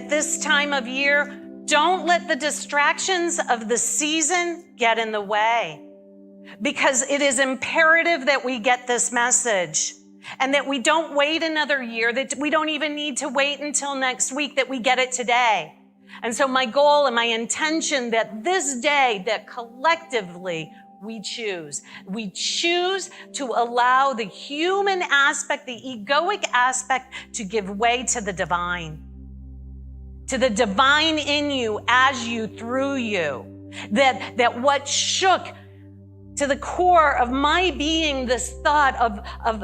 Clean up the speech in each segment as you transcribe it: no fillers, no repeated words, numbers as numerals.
at this time of year, don't let the distractions of the season get in the way, because it is imperative that we get this message and that we don't wait another year, that we don't even need to wait until next week, that we get it today. And so my goal and my intention that this day, that collectively we choose to allow the human aspect, the egoic aspect, to give way to the divine in you, as you, through you. That what shook to the core of my being this thought of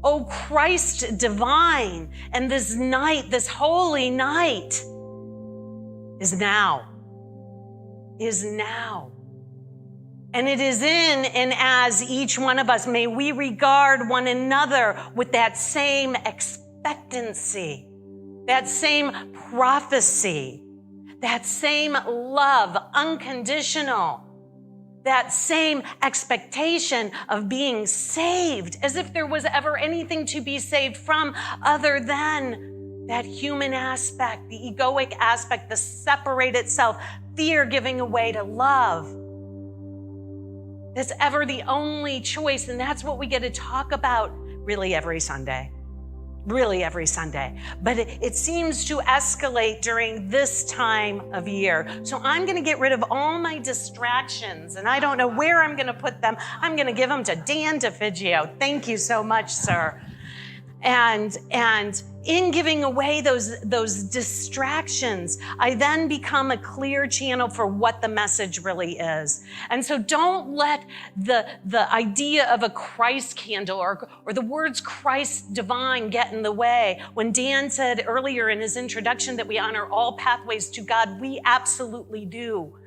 oh, Christ divine, and this night, this holy night, is now. And it is in and as each one of us, may we regard one another with that same expectancy, that same prophecy, that same love, unconditional, that same expectation of being saved, as if there was ever anything to be saved from other than that human aspect, the egoic aspect, the separated self, fear giving away to love. That's ever the only choice, and that's what we get to talk about really every Sunday. But it seems to escalate during this time of year. So I'm going to get rid of all my distractions, and I don't know where I'm going to put them. I'm going to give them to Dan DeFigio. Thank you so much, sir. And in giving away those distractions, I then become a clear channel for what the message really is. And so don't let the idea of a Christ candle or the words Christ divine get in the way. When Dan said earlier in his introduction that we honor all pathways to God, we absolutely do.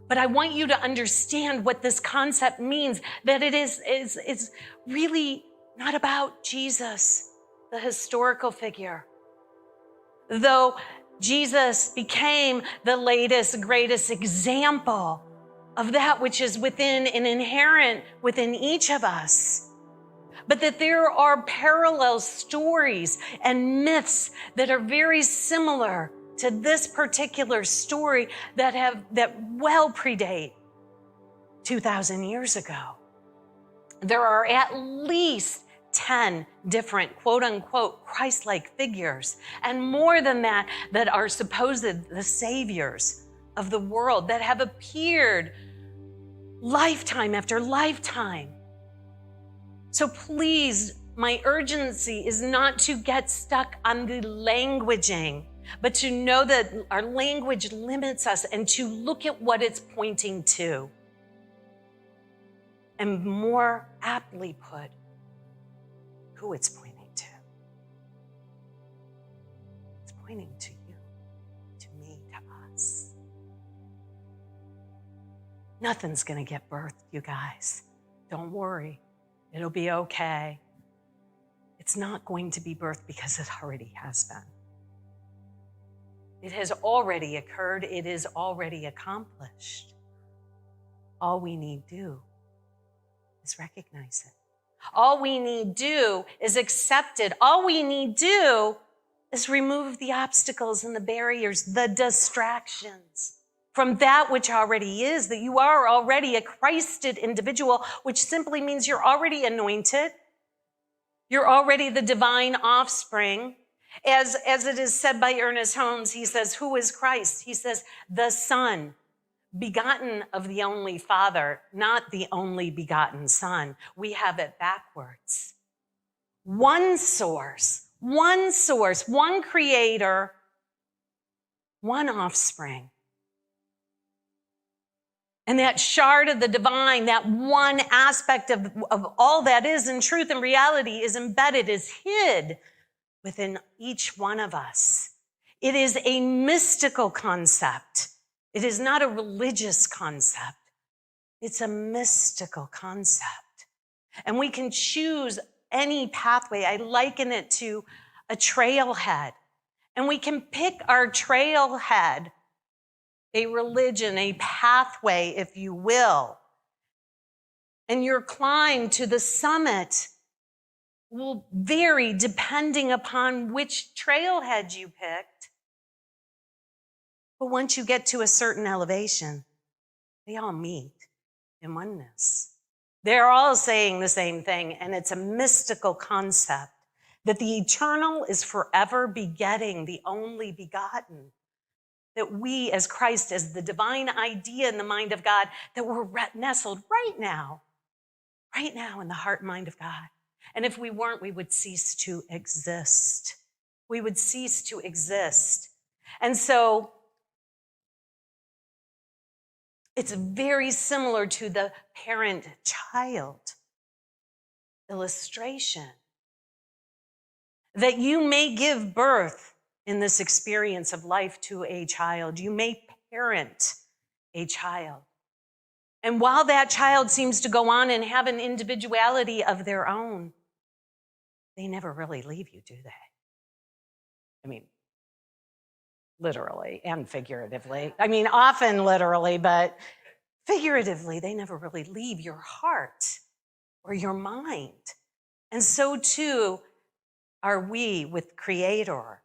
But I want you to understand what this concept means, that it is really not about Jesus, the historical figure. Though Jesus became the latest, greatest example of that which is within and inherent within each of us. But that there are parallel stories and myths that are very similar to this particular story that well predate 2,000 years ago. There are at least 10 different quote unquote Christ-like figures, and more than that are supposed the saviors of the world, that have appeared lifetime after lifetime. So please, my urgency is not to get stuck on the languaging, but to know that our language limits us, and to look at what it's pointing to. And more aptly put, who it's pointing to. It's pointing to you, to me, to us. Nothing's going to get birthed, you guys. Don't worry. It'll be okay. It's not going to be birthed because it already has been. It has already occurred. It is already accomplished. All we need do is recognize it. All we need do is accept it. All we need do is remove the obstacles and the barriers, the distractions from that which already is, that you are already a Christed individual, which simply means you're already anointed. You're already the divine offspring. As it is said by Ernest Holmes, he says, who is Christ? He says, the Son, begotten of the only Father, not the only begotten Son. We have it backwards. One source, one creator, one offspring. And that shard of the divine, that one aspect of all that is in truth and reality is embedded, is hid within each one of us. It is a mystical concept. It is not a religious concept. It's a mystical concept. And we can choose any pathway. I liken it to a trailhead. And we can pick our trailhead, a religion, a pathway, if you will. And your climb to the summit will vary depending upon which trailhead you picked But once you get to a certain elevation, they all meet in oneness. They're all saying the same thing, and it's a mystical concept that the eternal is forever begetting the only begotten. That we, as Christ, as the divine idea in the mind of God, that we're nestled right now in the heart and mind of God. And if we weren't, we would cease to exist. We would cease to exist. And so it's very similar to the parent-child illustration. That you may give birth in this experience of life to a child. You may parent a child. And while that child seems to go on and have an individuality of their own, they never really leave you, do they? I mean, literally and figuratively. I mean, often literally, but figuratively, they never really leave your heart or your mind. And so too are we with Creator.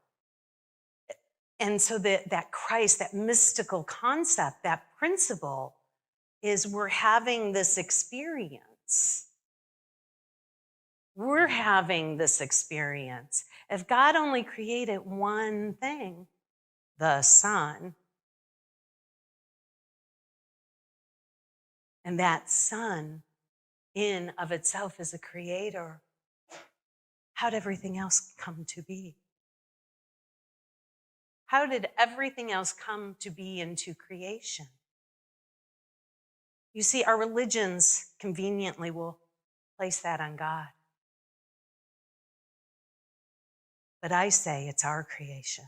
And so that Christ, that mystical concept, that principle is we're having this experience. We're having this experience. If God only created one thing, the sun, and that sun in of itself is a creator, how'd everything else come to be? How did everything else come to be into creation? You see, our religions conveniently will place that on God. But I say it's our creation.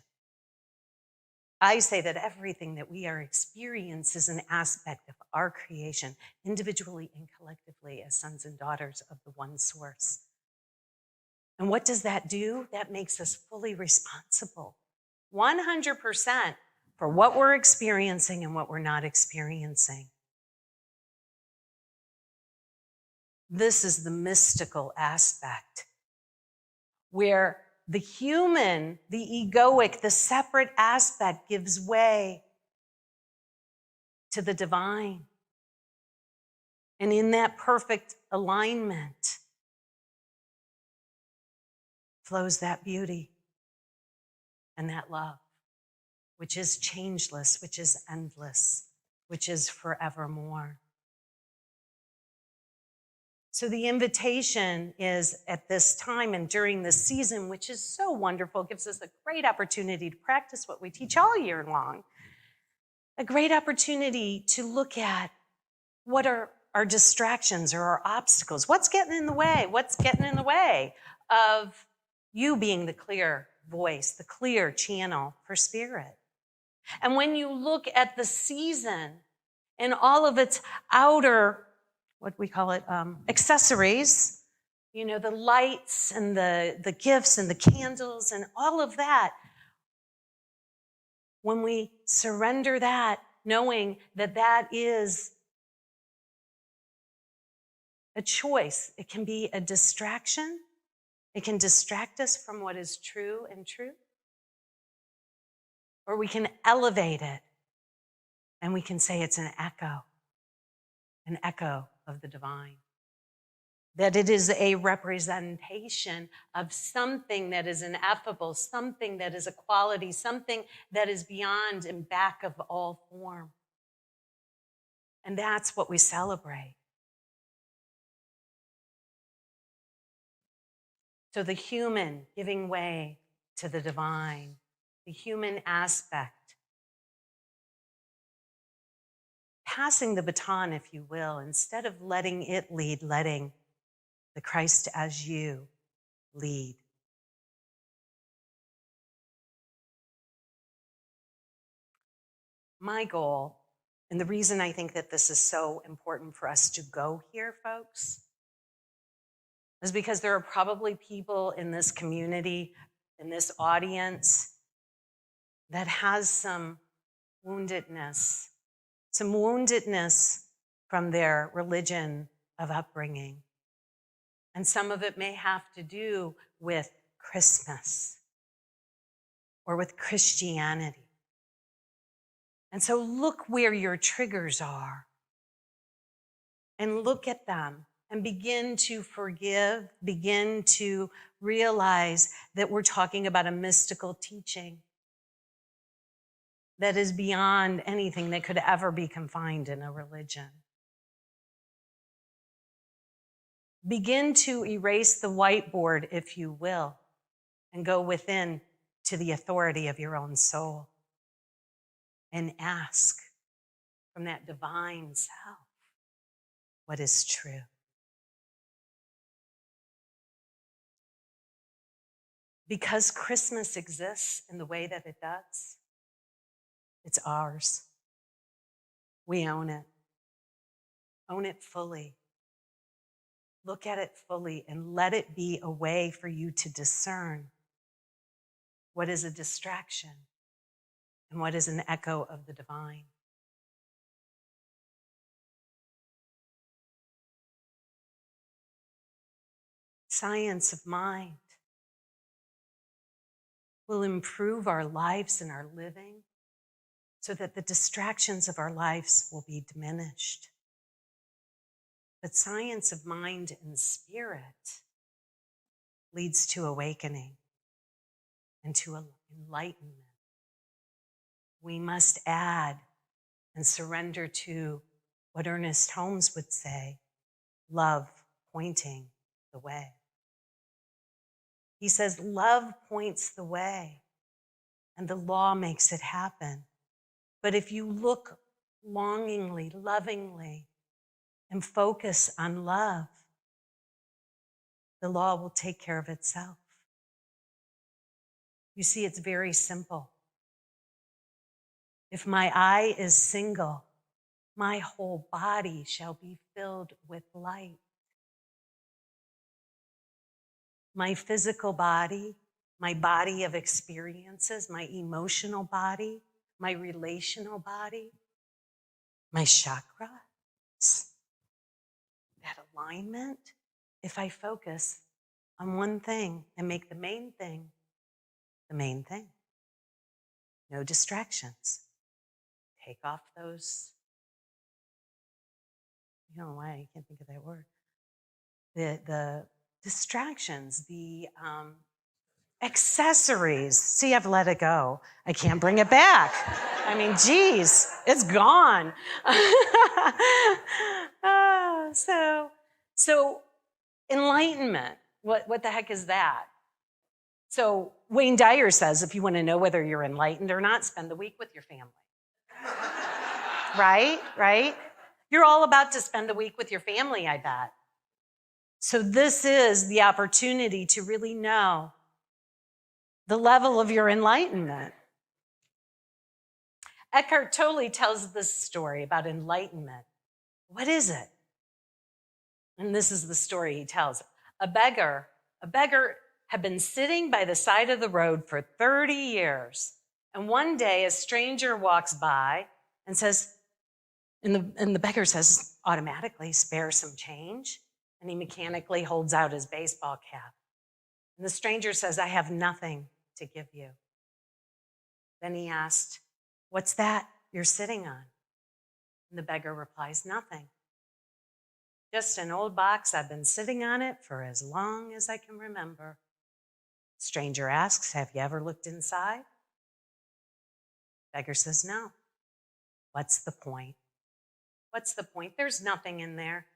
I say that everything that we are experiencing is an aspect of our creation, individually and collectively as sons and daughters of the one source. And what does that do? That makes us fully responsible, 100% for what we're experiencing and what we're not experiencing. This is the mystical aspect where the human, the egoic, the separate aspect gives way to the divine. And in that perfect alignment flows that beauty and that love, which is changeless, which is endless, which is forevermore. So the invitation is at this time and during this season, which is so wonderful, gives us a great opportunity to practice what we teach all year long, a great opportunity to look at what are our distractions or our obstacles. What's getting in the way? What's getting in the way of you being the clear voice, the clear channel for spirit? And when you look at the season and all of its outer, what we call it, accessories, you know, the lights and the gifts and the candles and all of that, when we surrender that, knowing that that is a choice, it can be a distraction. It can distract us from what is true and true. Or we can elevate it and we can say it's an echo of the divine. That it is a representation of something that is ineffable, something that is a quality, something that is beyond and back of all form. And that's what we celebrate. So the human giving way to the divine, the human aspect, passing the baton, if you will, instead of letting it lead, letting the Christ as you lead. My goal, and the reason I think that this is so important for us to go here, folks, is because there are probably people in this community, in this audience, that has some woundedness from their religion of upbringing. And some of it may have to do with Christmas or with Christianity. And so look where your triggers are and look at them and begin to forgive, begin to realize that we're talking about a mystical teaching that is beyond anything that could ever be confined in a religion. Begin to erase the whiteboard, if you will, and go within to the authority of your own soul and ask from that divine self what is true. Because Christmas exists in the way that it does, it's ours. We own it. Own it fully. Look at it fully and let it be a way for you to discern what is a distraction and what is an echo of the divine. Science of mind will improve our lives and our living so that the distractions of our lives will be diminished. But science of mind and spirit leads to awakening and to enlightenment. We must add and surrender to what Ernest Holmes would say, love pointing the way. He says, love points the way, and the law makes it happen. But if you look longingly, lovingly, and focus on love, the law will take care of itself. You see, it's very simple. If my eye is single, my whole body shall be filled with light. My physical body, my body of experiences, my emotional body, my relational body, my chakras, that alignment, if I focus on one thing and make the main thing the main thing. No distractions. Take off those, I don't know why I can't think of that word. The distractions, the accessories. See, I've let it go. I can't bring it back. I mean, geez, it's gone. So enlightenment, what the heck is that? So Wayne Dyer says, if you want to know whether you're enlightened or not, spend the week with your family. Right? You're all about to spend the week with your family, I bet. So this is the opportunity to really know the level of your enlightenment. Eckhart Tolle tells this story about enlightenment. What is it? And this is the story he tells. A beggar had been sitting by the side of the road for 30 years. And one day a stranger walks by and says, and the beggar says automatically, spare some change. And he mechanically holds out his baseball cap. And the stranger says, I have nothing to give you. Then he asked, what's that you're sitting on? And the beggar replies, nothing. Just an old box. I've been sitting on it for as long as I can remember. Stranger asks, have you ever looked inside? Beggar says, no. What's the point? What's the point? There's nothing in there.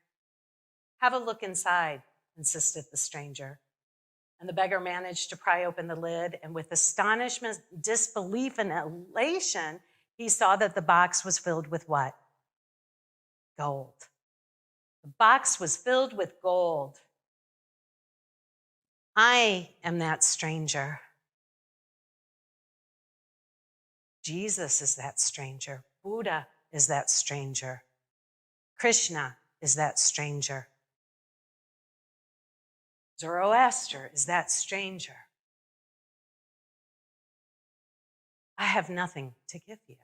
Have a look inside, insisted the stranger. And the beggar managed to pry open the lid, and with astonishment, disbelief, and elation, he saw that the box was filled with what? Gold. The box was filled with gold. I am that stranger. Jesus is that stranger. Buddha is that stranger. Krishna is that stranger. Zoroaster is that stranger. I have nothing to give you.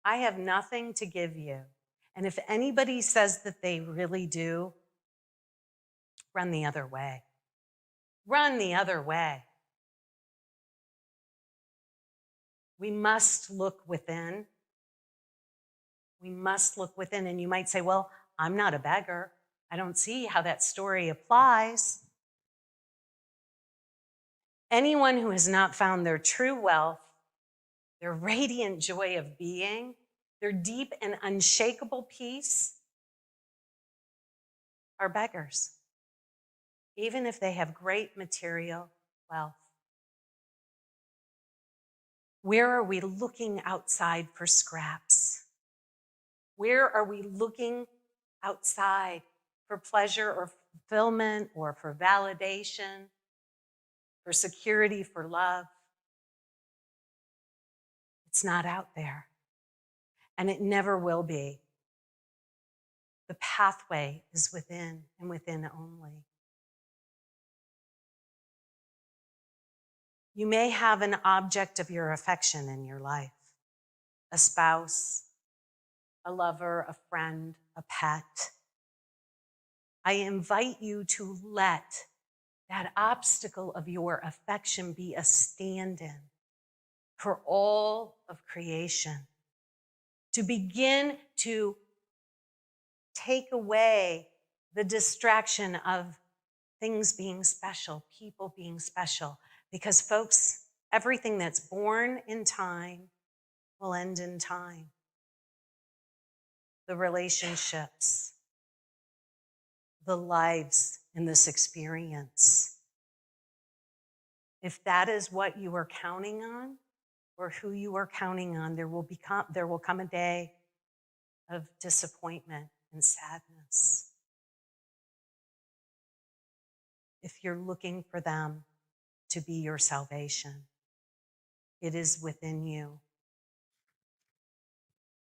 I have nothing to give you. And if anybody says that they really do, run the other way. Run the other way. We must look within We must look within. And you might say, well, I'm not a beggar. I don't see how that story applies. Anyone who has not found their true wealth, their radiant joy of being, their deep and unshakable peace, are beggars, even if they have great material wealth. Where are we looking outside for scraps? Where are we looking outside for pleasure or fulfillment or for validation, for security, for love? It's not out there, and it never will be. The pathway is within and within only. You may have an object of your affection in your life, a spouse, a lover, a friend, a pet. I invite you to let that obstacle of your affection be a stand-in for all of creation, to begin to take away the distraction of things being special, people being special. Because folks, everything that's born in time will end in time. The relationships, the lives in this experience. If that is what you are counting on, or who you are counting on, there will come a day of disappointment and sadness. If you're looking for them to be your salvation, it is within you.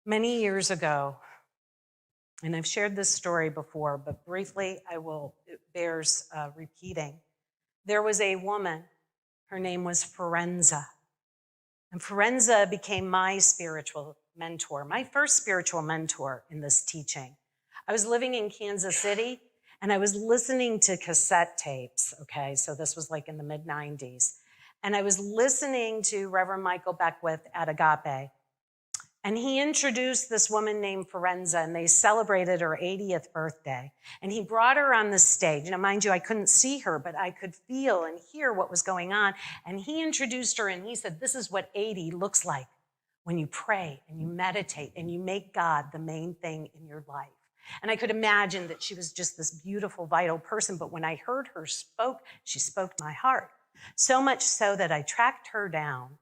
Many years ago, and I've shared this story before, but briefly it bears repeating. There was a woman, her name was Forenza. And Forenza became my spiritual mentor, my first spiritual mentor in this teaching. I was living in Kansas City, and I was listening to cassette tapes, okay? So this was like in the mid-90s. And I was listening to Reverend Michael Beckwith at Agape. And he introduced this woman named Forenza, and they celebrated her 80th birthday. And he brought her on the stage. Now, mind you, I couldn't see her, but I could feel and hear what was going on. And he introduced her, and he said, this is what 80 looks like when you pray and you meditate and you make God the main thing in your life. And I could imagine that she was just this beautiful, vital person. But when I heard her she spoke to my heart. So much so that I tracked her down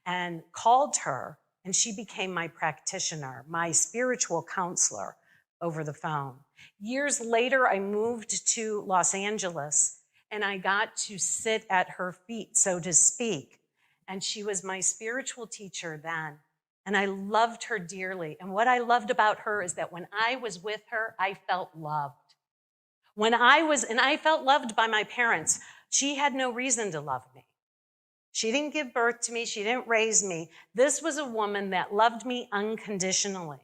and called her. And she became my practitioner, my spiritual counselor over the phone. Years later, I moved to Los Angeles, and I got to sit at her feet, so to speak. And she was my spiritual teacher then. And I loved her dearly. And what I loved about her is that when I was with her, I felt loved. And I felt loved by my parents. She had no reason to love me. She didn't give birth to me. She didn't raise me. This was a woman that loved me unconditionally.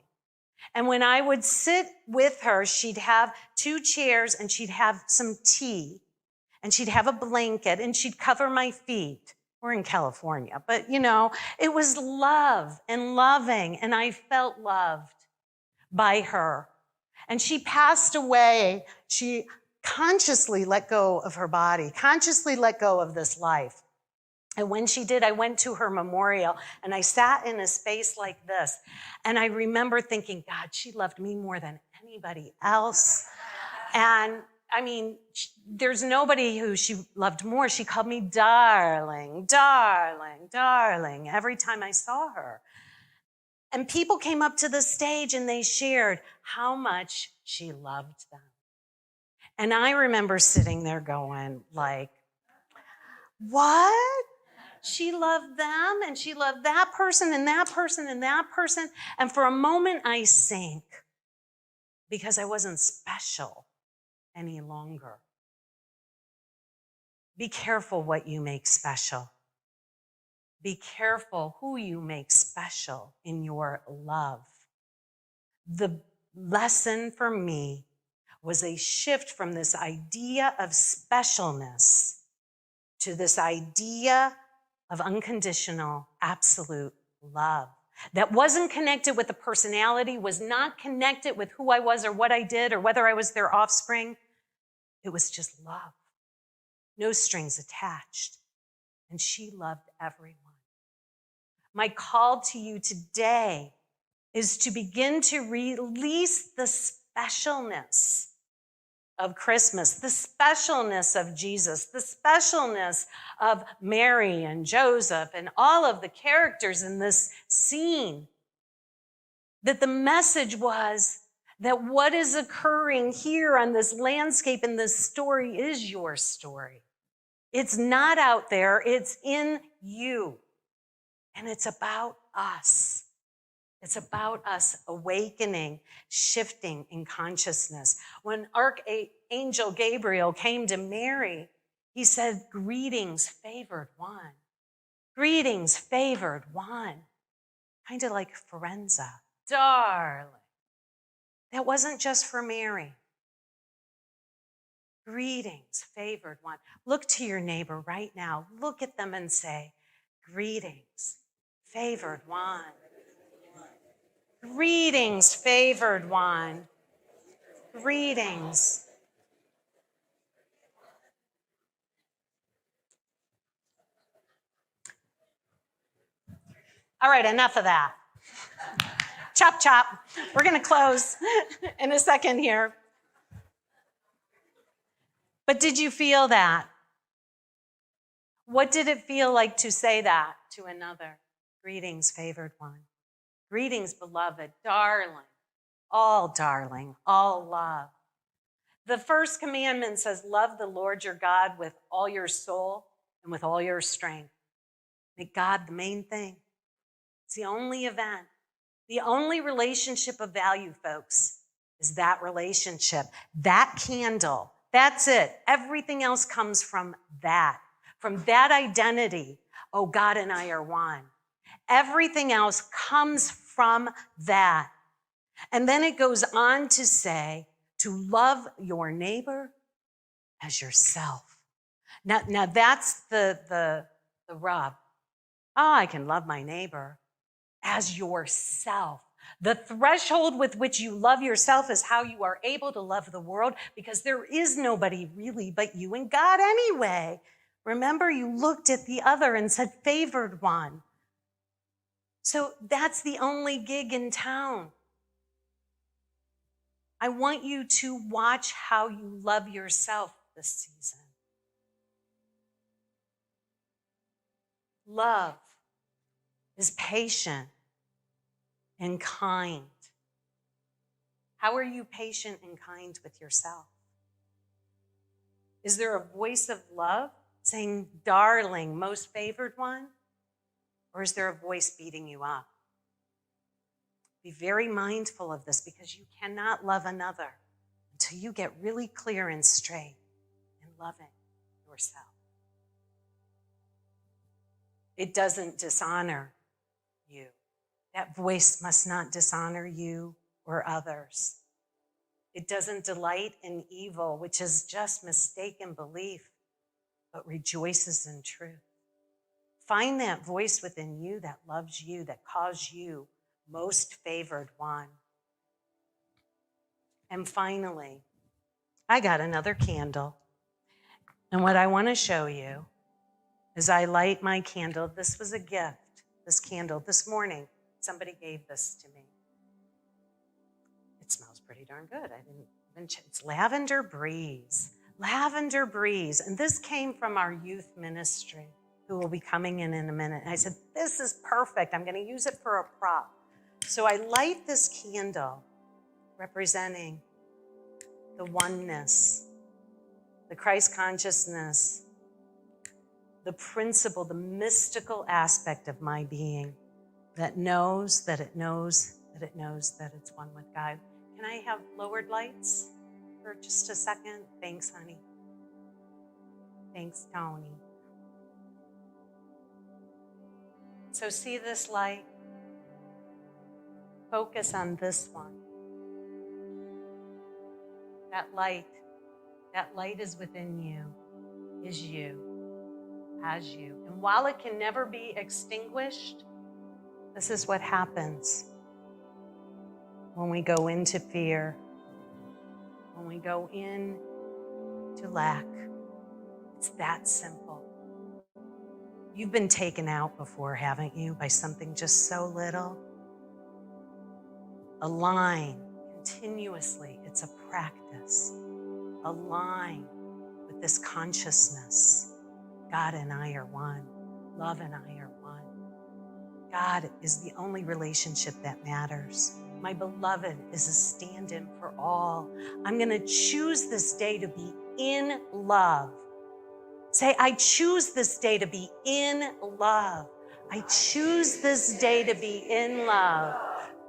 And when I would sit with her, she'd have 2 chairs and she'd have some tea and she'd have a blanket and she'd cover my feet. We're in California, but it was love and loving, and I felt loved by her. And she passed away. She consciously let go of her body, consciously let go of this life. And when she did, I went to her memorial, and I sat in a space like this. And I remember thinking, God, she loved me more than anybody else. And I mean, there's nobody who she loved more. She called me darling, darling, darling every time I saw her. And people came up to the stage and they shared how much she loved them. And I remember sitting there going like, what? She loved them, and she loved that person and that person and that person. And for a moment I sank because I wasn't special any longer. Be careful what you make special. Be careful who you make special in your love. The lesson for me was a shift from this idea of specialness to this idea of unconditional, absolute love. that wasn't connected with the personality, was not connected with who I was or what I did or whether I was their offspring. It was just love, no strings attached. And she loved everyone. My call to you today is to begin to release the specialness of Christmas, the specialness of Jesus, the specialness of Mary and Joseph and all of the characters in this scene. That the message was that what is occurring here on this landscape in this story is your story. It's not out there, it's in you. And it's about us. It's about us awakening, shifting in consciousness. When Archangel Gabriel came to Mary, he said, "Greetings, favored one. Greetings, favored one." Kind of like Forenza. Darling. That wasn't just for Mary. Greetings, favored one. Look to your neighbor right now. Look at them and say, "Greetings, favored one. Greetings, favored one. Greetings." All right, enough of that. Chop, chop. We're going to close in a second here. But did you feel that? What did it feel like to say that to another? Greetings, favored one. Greetings, beloved, darling, all love. The first commandment says, love the Lord your God with all your soul and with all your strength. Make God the main thing. It's the only event. The only relationship of value, folks, is that relationship. That candle, that's it. Everything else comes from that identity. Oh, God and I are one. Everything else comes from that. And then it goes on to say, to love your neighbor as yourself. Now that's the rub. Oh, I can love my neighbor as yourself. The threshold with which you love yourself is how you are able to love the world, because there is nobody really but you and God anyway. Remember, you looked at the other and said, favored one. So that's the only gig in town. I want you to watch how you love yourself this season. Love is patient and kind. How are you patient and kind with yourself? Is there a voice of love saying, darling, most favored one? Or is there a voice beating you up? Be very mindful of this, because you cannot love another until you get really clear and straight in loving yourself. It doesn't dishonor you. That voice must not dishonor you or others. It doesn't delight in evil, which is just mistaken belief, but rejoices in truth. Find that voice within you that loves you, that calls you most favored one. And finally, I got another candle. And what I want to show you is I light my candle. This was a gift, this candle, this morning. Somebody gave this to me. It smells pretty darn good. I didn't even check. It's Lavender Breeze. Lavender Breeze. And this came from our youth ministry, who will be coming in a minute. And I said, this is perfect. I'm going to use it for a prop. So I light this candle representing the oneness, the Christ consciousness, the principle, the mystical aspect of my being that knows that it knows that it knows that it's one with God. Can I have lowered lights for just a second? Thanks, honey. Thanks, Tony. So see this light? Focus on this one. That light is within you, is you, as you. And while it can never be extinguished, This is what happens when we go into fear, when we go into lack. It's that simple. You've been taken out before, haven't you, by something just so little? Align continuously. It's a practice. Align with this consciousness. God and I are one. Love and I are one. God is the only relationship that matters. My beloved is a stand-in for all. I'm going to choose this day to be in love. Say, I choose this day to be in love. I choose this day to be in love.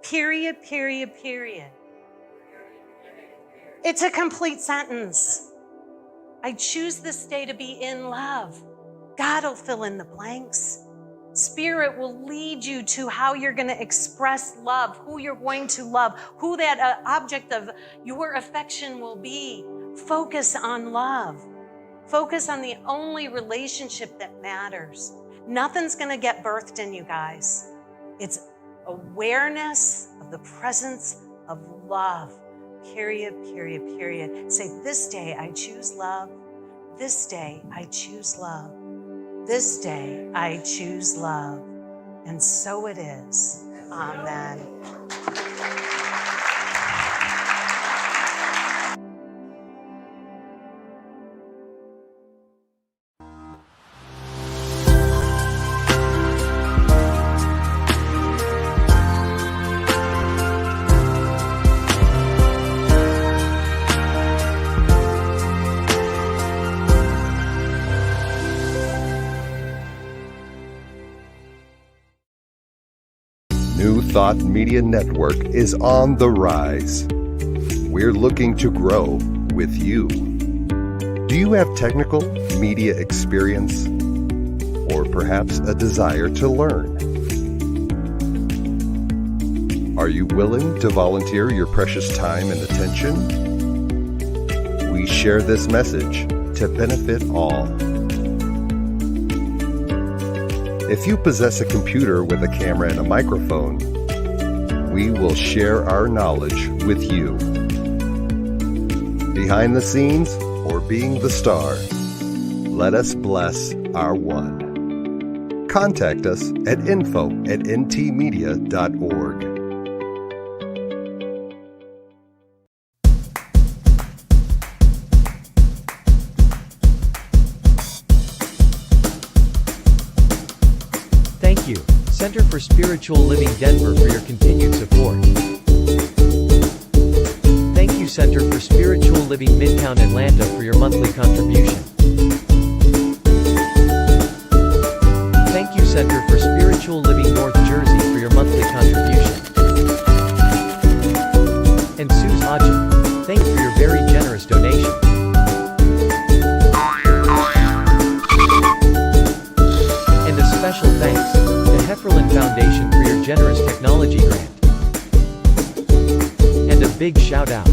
Period, period, period. It's a complete sentence. I choose this day to be in love. God will fill in the blanks. Spirit will lead you to how you're going to express love, who you're going to love, who that object of your affection will be. Focus on love. Focus on the only relationship that matters. Nothing's going to get birthed in you guys. It's awareness of the presence of love. Period, period, period. Say, this day I choose love. This day I choose love. This day I choose love. And so it is. Amen. New Thought Media Network is on the rise. We're looking to grow with you. Do you have technical media experience? Or perhaps a desire to learn? Are you willing to volunteer your precious time and attention? We share this message to benefit all. If you possess a computer with a camera and a microphone, we will share our knowledge with you. Behind the scenes or being the star, let us bless our one. Contact us at info@ntmedia.org. Thank you, Center for Spiritual Living Denver, for your continued support. Thank you, Center for Spiritual Living Midtown Atlanta, for your monthly contribution. Thank you, Center for Spiritual Living North Jersey, for your monthly contribution. And Suze Ajit, thank you for your very generous donation. And a special thanks to Hefferland Foundation for your generous technology grant. And a big shout out